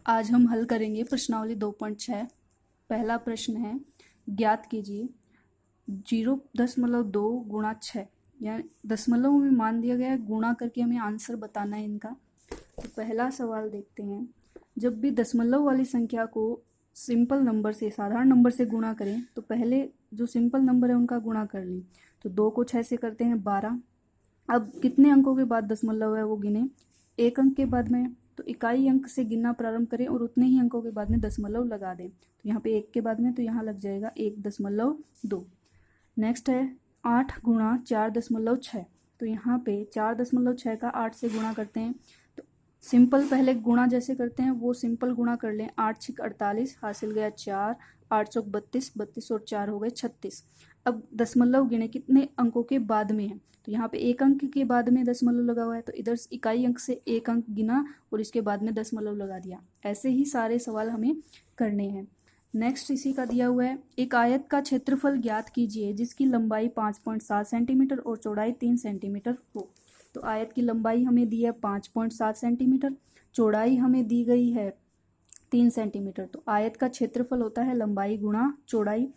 आज हम हल करेंगे प्रश्नावली 2.6। पहला प्रश्न है, ज्ञात कीजिए 0.2 गुणा 6, यानी दशमलव में मान दिया गया है, गुणा करके हमें आंसर बताना है इनका। तो पहला सवाल देखते हैं। जब भी दशमलव वाली संख्या को सिंपल नंबर से, साधारण नंबर से गुणा करें तो पहले जो सिंपल नंबर है उनका गुणा कर लें। तो 2 को 6 से करते हैं 12। अब कितने अंकों के बाद दशमलव है वो गिने, एक अंक के बाद में। तो इकाई अंक से गिनना प्रारंभ करें और उतने ही अंकों के बाद में दशमलव लगा दें। तो यहाँ पे 1 के बाद में, तो यहाँ लग जाएगा 1.2। नेक्स्ट है 8 गुणा 4.6। तो यहाँ पे 4.6 का 8 से गुणा करते हैं। तो सिंपल पहले गुणा जैसे करते हैं वो सिंपल गुणा कर लें। 8 6 48, हासिल गया 4, 8 चौक 32, 32 और 4 हो गए 36। अब दशमलव गिने कितने अंकों के बाद में है, तो यहाँ पे एक अंक के बाद में दशमलव लगा हुआ है, तो इधर इकाई अंक से एक अंक गिना और इसके बाद में दशमलव लगा दिया। ऐसे ही सारे सवाल हमें करने हैं। नेक्स्ट इसी का दिया हुआ है, एक आयत का क्षेत्रफल ज्ञात कीजिए जिसकी लंबाई 5.7 सेंटीमीटर और चौड़ाई 3 सेंटीमीटर हो। तो आयत की लंबाई हमें दी है 5.7 सेंटीमीटर, चौड़ाई हमें दी गई है 3 सेंटीमीटर। तो आयत का क्षेत्रफल होता है लंबाई गुणा चौड़ाई।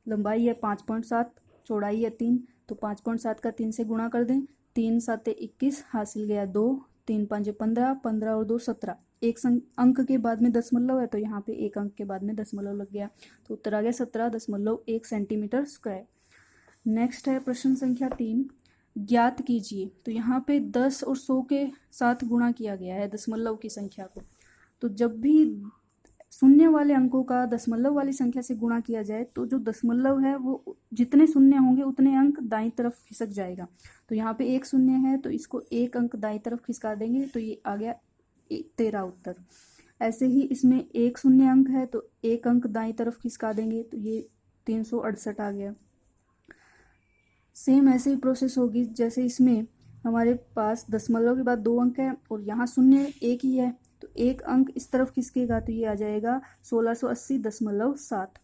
लंबाई है 5.7, चौड़ाई है 3, तो 5.7 का 3 से गुणा कर दें। 3 7 21, हासिल गया 2, 3 5 15, 15 और 2 17। एक अंक के बाद में दशमलव है, तो यहाँ पे एक अंक के बाद में दशमलव लग गया, तो उत्तर आ गया 17.1 सेंटीमीटर स्क्वायर। नेक्स्ट है प्रश्न संख्या 3, ज्ञात कीजिए। तो यहाँ पे 10 और 100 के साथ गुणा किया गया है दशमलव की संख्या को। तो जब भी शून्य वाले अंकों का दशमलव वाली संख्या से गुणा किया जाए तो जो दशमलव है वो जितने शून्य होंगे उतने अंक दाईं तरफ खिसक जाएगा। तो यहाँ पे एक शून्य है तो इसको एक अंक दाईं तरफ खिसका देंगे, तो ये आ गया 13 उत्तर। ऐसे ही इसमें एक शून्य अंक है तो एक अंक दाईं तरफ खिसका देंगे, तो ये 368 आ गया। सेम ऐसे ही प्रोसेस होगी जैसे इसमें हमारे पास दशमलव के बाद 2 अंक है और यहाँ शून्य एक ही है, तो एक अंक इस तरफ खिसकेगा, तो ये आ जाएगा 1680.7।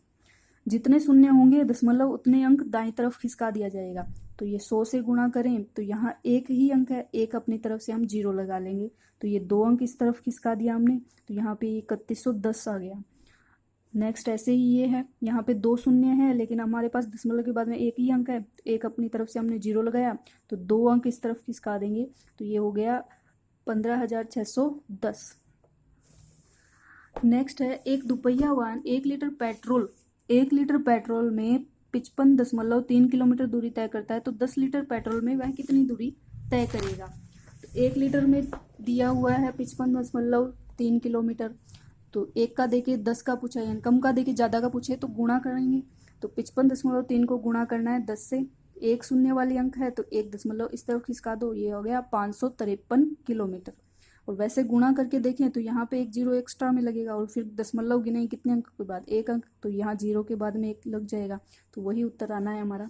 जितने शून्य होंगे दशमलव उतने अंक दाईं तरफ खिसका दिया जाएगा। तो ये 100 से गुणा करें तो यहाँ एक ही अंक है, एक अपनी तरफ से हम 0 लगा लेंगे, तो ये 2 अंक इस तरफ खिसका दिया हमने, तो यहाँ पे 3110 आ गया। नेक्स्ट ऐसे ही ये है, यहाँ पे 2 शून्य है लेकिन हमारे पास दशमलव के बाद में एक ही अंक है, एक अपनी तरफ से हमने 0 लगाया, तो 2 अंक इस तरफ खिसका देंगे, तो ये हो गया 15,610। नेक्स्ट है, एक दुपहिया वाहन 1 लीटर पेट्रोल में 55.3 किलोमीटर दूरी तय करता है, तो 10 लीटर पेट्रोल में वह कितनी दूरी तय करेगा। तो 1 लीटर में दिया हुआ है 55.3 किलोमीटर, तो एक का देके 10 का पूछा है, यानी कम का देके ज़्यादा का पूछे तो गुणा करेंगे। तो 55.3 को गुणा करना है 10 से, एक शून्य वाली अंक है तो एक दशमलव इस तरफ खिसका दो, ये हो गया 553 किलोमीटर। और वैसे गुणा करके देखें तो यहाँ पे एक 0 एक्स्ट्रा में लगेगा और फिर दशमलव गिने कितने अंक के बाद, एक अंक, तो यहाँ 0 के बाद में एक लग जाएगा, तो वही उत्तर आना है हमारा।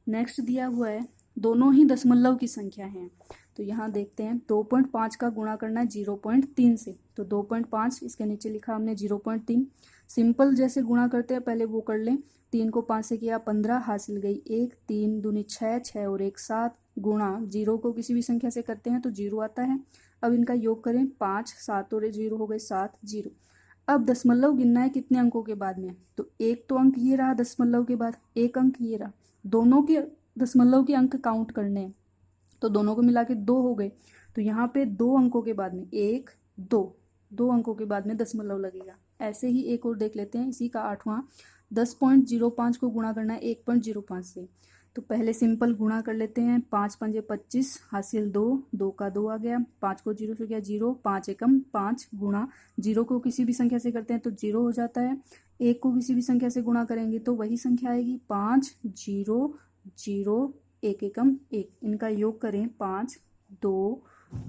नेक्स्ट दिया हुआ है, दोनों ही दशमलव की संख्या हैं, तो यहाँ देखते हैं 2.5 का गुणा करना है 0.3 से, तो 2.5 इसके नीचे लिखा हमने 0.3। सिंपल जैसे गुणा करते हैं पहले वो कर लें। 3 को 5 से किया 15, हासिल गई 1, 3 दूनी 6, 6 और 1 7, गुणा 0 को किसी भी संख्या से करते हैं तो 0 आता है। अब इनका योग करें, 5 7 और 0 हो गए 7 0। अब दशमलव गिनना है कितने अंकों के बाद में, तो एक तो अंक ये रहा दशमलव के बाद, एक अंक ये रहा, दोनों के दशमलव के अंक काउंट करने हैं, तो दोनों को मिला के 2 हो गए। तो यहाँ पे 2 अंकों के बाद में 1 2, 2 अंकों के बाद में दशमलव लगेगा। ऐसे ही एक और देख लेते हैं, इसी का 8वां, 10.05 को गुणा करना है 1.05 से, तो पहले सिंपल गुणा कर लेते हैं। 5 5 25, हासिल 2, 2 का 2 आ गया, 5 को 0 से गया 0, 5 एकम 5, गुणा 0 को किसी भी संख्या से करते हैं तो 0 हो जाता है, 1 को किसी भी संख्या से गुणा करेंगे तो वही संख्या आएगी, 5 0 0 1 एकम 1। इनका योग करें, 5 2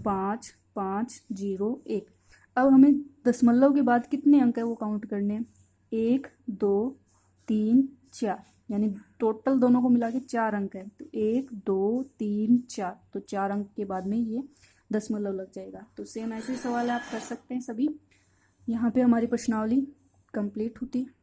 5 5 0 1। अब हमें दशमलव के बाद कितने अंक है वो काउंट करने हैं, 1 2 3 4, यानी टोटल दोनों को मिला के 4 अंक है, तो 1 2 3 4, तो 4 अंक के बाद में ये दशमलव लग जाएगा। तो सेम ऐसे सवाल आप कर सकते हैं सभी। यहाँ पे हमारी प्रश्नावली कंप्लीट होती है।